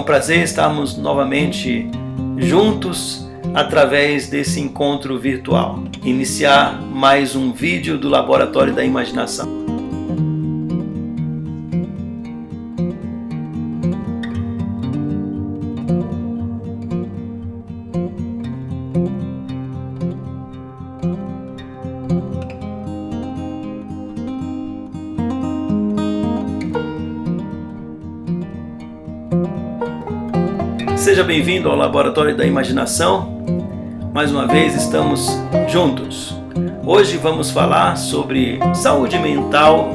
um prazer estarmos novamente juntos através desse encontro virtual. Iniciar mais um vídeo do Laboratório da Imaginação. Seja bem-vindo ao Laboratório da Imaginação. Mais uma vez estamos juntos. Hoje vamos falar sobre saúde mental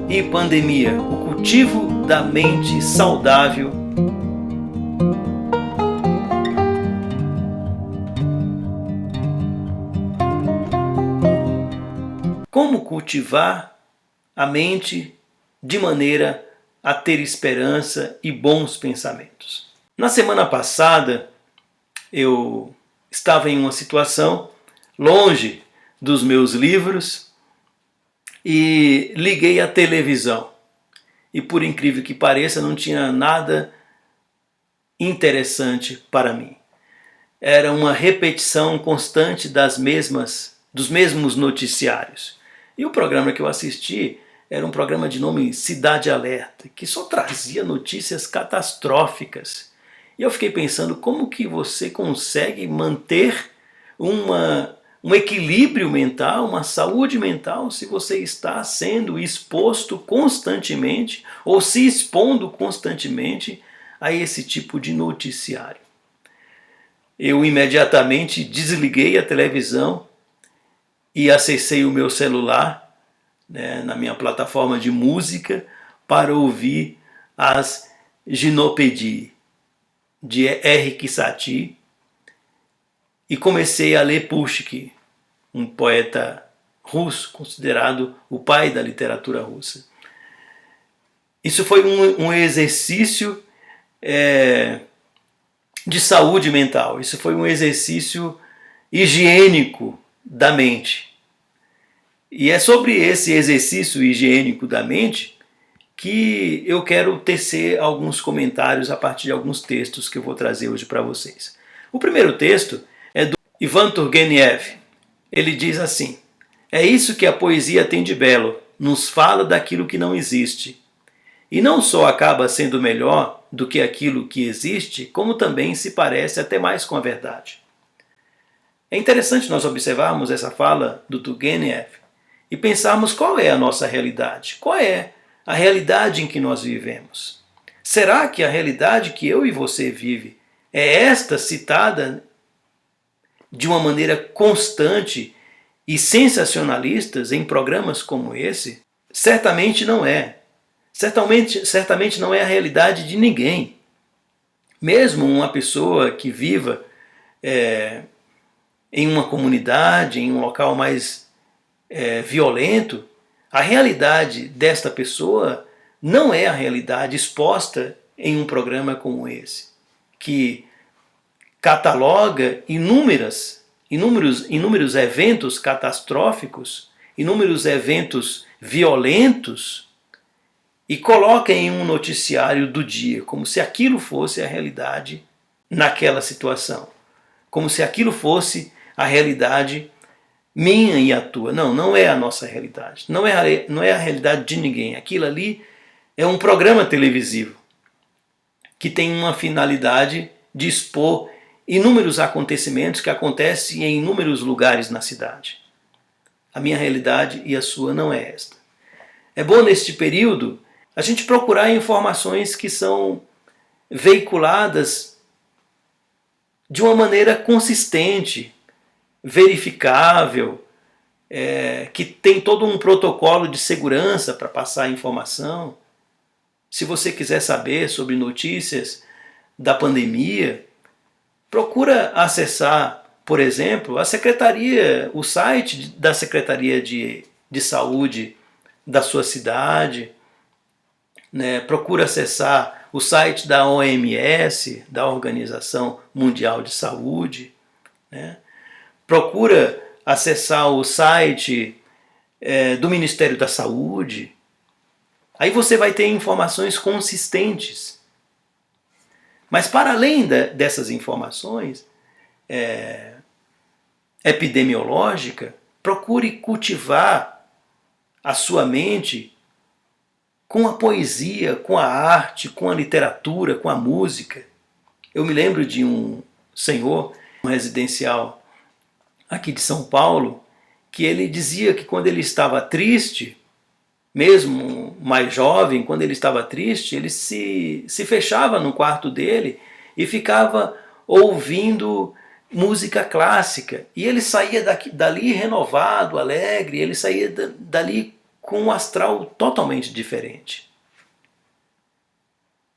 e pandemia, o cultivo da mente saudável. Como cultivar a mente de maneira a ter esperança e bons pensamentos. Na semana passada, eu estava em uma situação longe dos meus livros e liguei a televisão. E por incrível que pareça, não tinha nada interessante para mim. Era uma repetição constante dos mesmos noticiários. E o programa que eu assisti era um programa de nome Cidade Alerta, que só trazia notícias catastróficas. E eu fiquei pensando como que você consegue manter um equilíbrio mental, uma saúde mental, se você está sendo exposto constantemente ou se expondo constantemente a esse tipo de noticiário. Eu imediatamente desliguei a televisão e acessei o meu celular, na minha plataforma de música, para ouvir as Ginopédies de Eric Satie, e comecei a ler Pushkin, um poeta russo, considerado o pai da literatura russa. Isso foi um exercício de saúde mental, isso foi um exercício higiênico da mente. E é sobre esse exercício higiênico da mente que eu quero tecer alguns comentários a partir de alguns textos que eu vou trazer hoje para vocês. O primeiro texto é do Ivan Turgenev. Ele diz assim: é isso que a poesia tem de belo, nos fala daquilo que não existe. E não só acaba sendo melhor do que aquilo que existe, como também se parece até mais com a verdade. É interessante nós observarmos essa fala do Turgenev e pensarmos qual é a nossa realidade, qual é a realidade em que nós vivemos. Será que a realidade que eu e você vive é esta citada de uma maneira constante e sensacionalista em programas como esse? Certamente não é. Certamente não é a realidade de ninguém. Mesmo uma pessoa que viva em uma comunidade, em um local mais violento, a realidade desta pessoa não é a realidade exposta em um programa como esse, que cataloga inúmeros eventos catastróficos, inúmeros eventos violentos e coloca em um noticiário do dia, como se aquilo fosse a realidade naquela situação, como se aquilo fosse a realidade minha e a tua. Não, não é a nossa realidade. Não é a realidade de ninguém. Aquilo ali é um programa televisivo que tem uma finalidade de expor inúmeros acontecimentos que acontecem em inúmeros lugares na cidade. A minha realidade e a sua não é esta. É bom neste período a gente procurar informações que são veiculadas de uma maneira consistente, verificável, que tem todo um protocolo de segurança para passar a informação. Se você quiser saber sobre notícias da pandemia, procura acessar, por exemplo, o site da Secretaria de Saúde da sua cidade, procura acessar o site da OMS, da Organização Mundial de Saúde, procura acessar o site do Ministério da Saúde. Aí você vai ter informações consistentes. Mas para além dessas informações epidemiológicas, procure cultivar a sua mente com a poesia, com a arte, com a literatura, com a música. Eu me lembro de um senhor, um residencial aqui de São Paulo, que ele dizia que quando ele estava triste, mesmo mais jovem, quando ele estava triste, ele se fechava no quarto dele e ficava ouvindo música clássica. E ele saía dali renovado, alegre, ele saía dali com um astral totalmente diferente.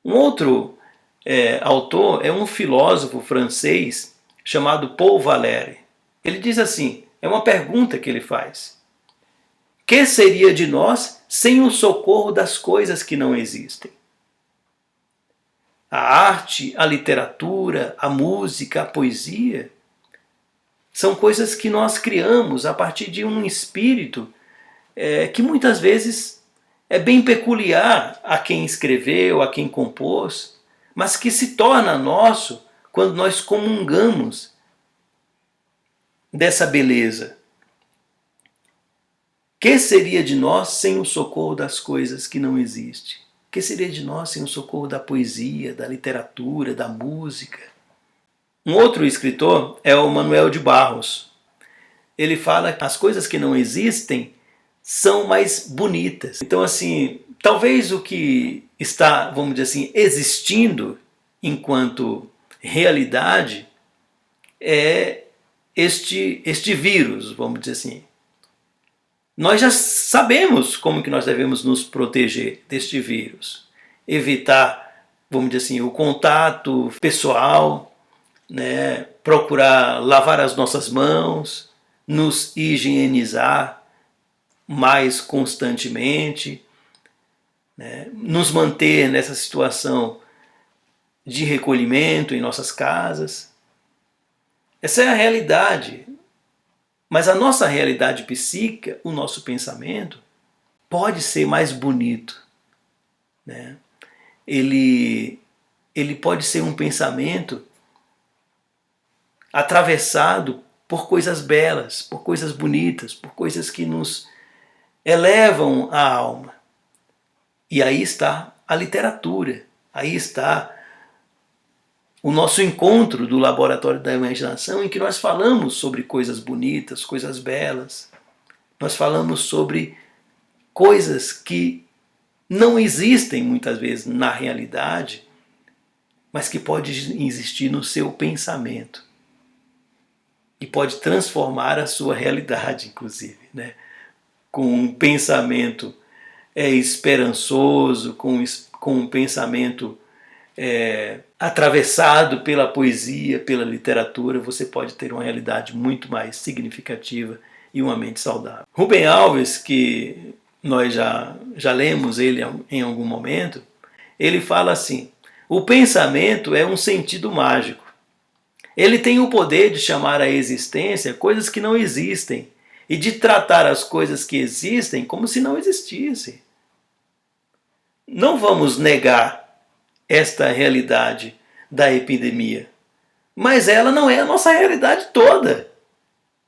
Um outro autor é um filósofo francês chamado Paul Valéry. Ele diz assim, é uma pergunta que ele faz: que seria de nós sem o socorro das coisas que não existem? A arte, a literatura, a música, a poesia são coisas que nós criamos a partir de um espírito que muitas vezes é bem peculiar a quem escreveu, a quem compôs, mas que se torna nosso quando nós comungamos dessa beleza. Que seria de nós sem o socorro das coisas que não existem? Que seria de nós sem o socorro da poesia, da literatura, da música? Um outro escritor é o Manuel de Barros. Ele fala que as coisas que não existem são mais bonitas. Então, assim, talvez o que está, vamos dizer assim, existindo enquanto realidade é este vírus, vamos dizer assim. Nós já sabemos como que nós devemos nos proteger deste vírus. Evitar, vamos dizer assim, o contato pessoal, né? Procurar lavar as nossas mãos, nos higienizar mais constantemente, né? Nos manter nessa situação de recolhimento em nossas casas. Essa é a realidade. Mas a nossa realidade psíquica, o nosso pensamento, pode ser mais bonito, né? Ele pode ser um pensamento atravessado por coisas belas, por coisas bonitas, por coisas que nos elevam a alma. E aí está a literatura, aí está o nosso encontro do Laboratório da Imaginação, em que nós falamos sobre coisas bonitas, coisas belas. Nós falamos sobre coisas que não existem muitas vezes na realidade, mas que pode existir no seu pensamento. E pode transformar a sua realidade, inclusive, né? Com um pensamento esperançoso, com um pensamento atravessado pela poesia, pela literatura, você pode ter uma realidade muito mais significativa e uma mente saudável. Rubem Alves, que nós já lemos ele em algum momento, ele fala assim: o pensamento é um sentido mágico. Ele tem o poder de chamar à existência coisas que não existem e de tratar as coisas que existem como se não existissem. Não vamos negar esta realidade da epidemia, mas ela não é a nossa realidade toda.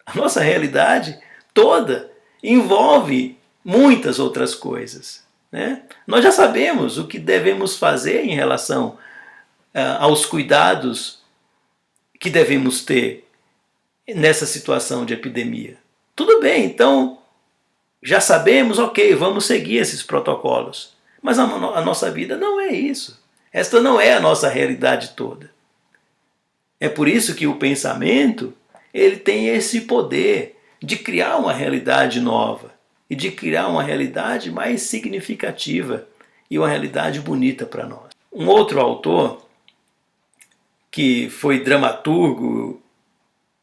A nossa realidade toda envolve muitas outras coisas, né? Nós já sabemos o que devemos fazer em relação aos cuidados que devemos ter nessa situação de epidemia. Tudo bem, então já sabemos, ok, vamos seguir esses protocolos. Mas a nossa vida não é isso. Esta não é a nossa realidade toda. É por isso que o pensamento ele tem esse poder de criar uma realidade nova e de criar uma realidade mais significativa e uma realidade bonita para nós. Um outro autor que foi dramaturgo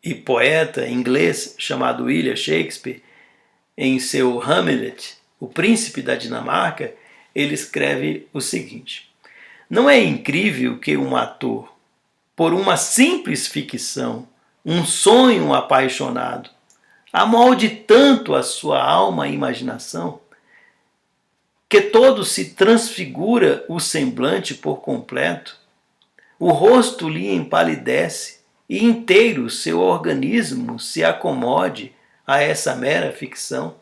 e poeta inglês chamado William Shakespeare, em seu Hamlet, o Príncipe da Dinamarca, ele escreve o seguinte: não é incrível que um ator, por uma simples ficção, um sonho apaixonado, amolde tanto a sua alma e imaginação, que todo se transfigura o semblante por completo, o rosto lhe empalidece e inteiro seu organismo se acomode a essa mera ficção.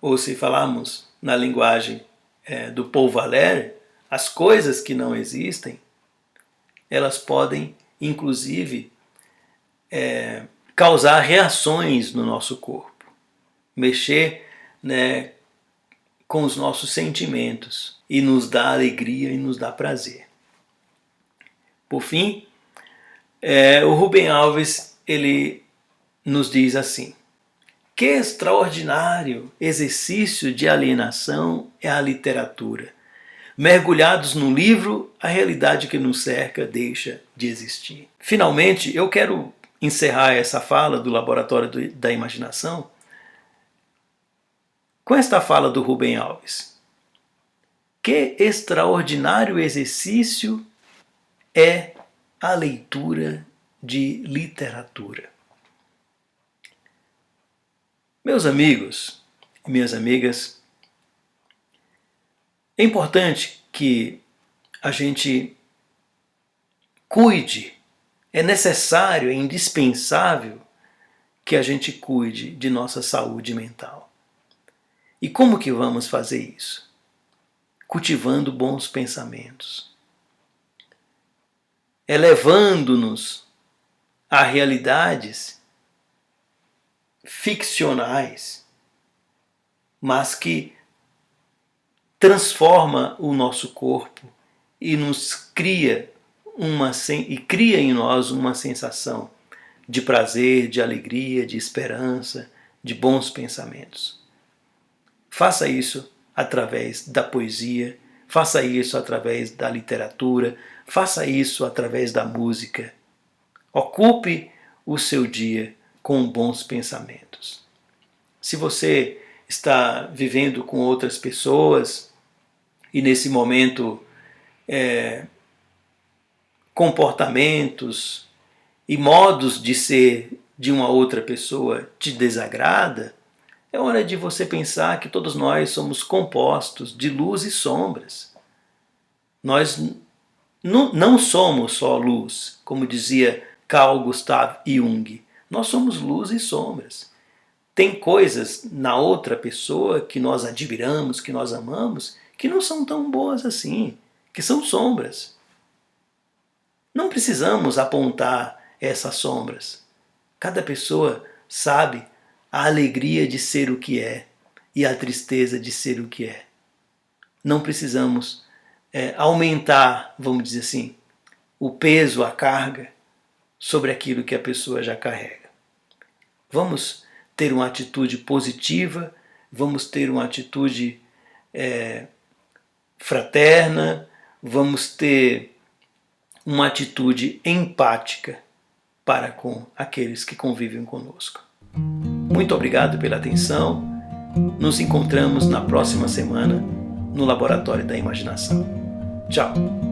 Ou se falarmos na linguagem do Paul Valéry, as coisas que não existem, elas podem, inclusive, causar reações no nosso corpo, mexer, né, com os nossos sentimentos e nos dá alegria e nos dá prazer. Por fim, o Rubem Alves ele nos diz assim: que extraordinário exercício de alienação é a literatura. Mergulhados no livro, a realidade que nos cerca deixa de existir. Finalmente, eu quero encerrar essa fala do Laboratório da Imaginação com esta fala do Rubem Alves. Que extraordinário exercício é a leitura de literatura. Meus amigos e minhas amigas, é importante que a gente cuide, é necessário, é indispensável que a gente cuide de nossa saúde mental. E como que vamos fazer isso? Cultivando bons pensamentos, elevando-nos a realidades ficcionais, mas que transforma o nosso corpo e nos cria em nós uma sensação de prazer, de alegria, de esperança, de bons pensamentos. Faça isso através da poesia, faça isso através da literatura, faça isso através da música. Ocupe o seu dia com bons pensamentos. Se você está vivendo com outras pessoas e nesse momento comportamentos e modos de ser de uma outra pessoa te desagrada, é hora de você pensar que todos nós somos compostos de luz e sombras. Nós não somos só luz, como dizia Carl Gustav Jung. Nós somos luz e sombras. Tem coisas na outra pessoa que nós admiramos, que nós amamos, que não são tão boas assim, que são sombras. Não precisamos apontar essas sombras. Cada pessoa sabe a alegria de ser o que é e a tristeza de ser o que é. Não precisamos aumentar, vamos dizer assim, o peso, a carga sobre aquilo que a pessoa já carrega. Vamos ter uma atitude positiva, vamos ter uma atitude fraterna, vamos ter uma atitude empática para com aqueles que convivem conosco. Muito obrigado pela atenção. Nos encontramos na próxima semana no Laboratório da Imaginação. Tchau!